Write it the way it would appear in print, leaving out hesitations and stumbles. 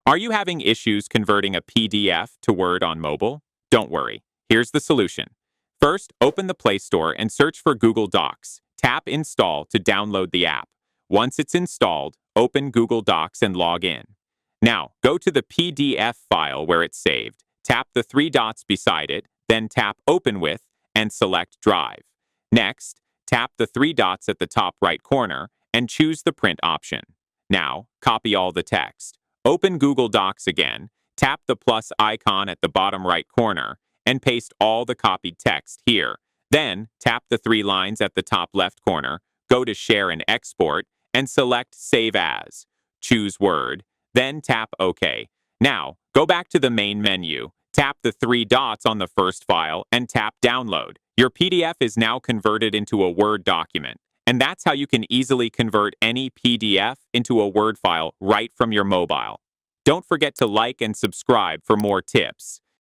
Are you having issues converting a PDF to Word on mobile? Don't worry. Here's the solution. First, open the Play Store and search for Google Docs. Tap Install to download the app. Once it's installed, open Google Docs and log in. Now, go to the PDF file where it's saved. Tap the three dots beside it, then tap Open With and select Drive. Next, tap the three dots at the top right corner and choose the print option. Now, copy all the text. Open Google Docs again, tap the plus icon at the bottom right corner, and paste all the copied text here. Then, tap the three lines at the top left corner, go to Share and Export, and select Save As. Choose Word, then tap OK. Now, go back to the main menu, tap the three dots on the first file, and tap Download. Your PDF is now converted into a Word document. And that's how you can easily convert any PDF into a Word file right from your mobile. Don't forget to like and subscribe for more tips.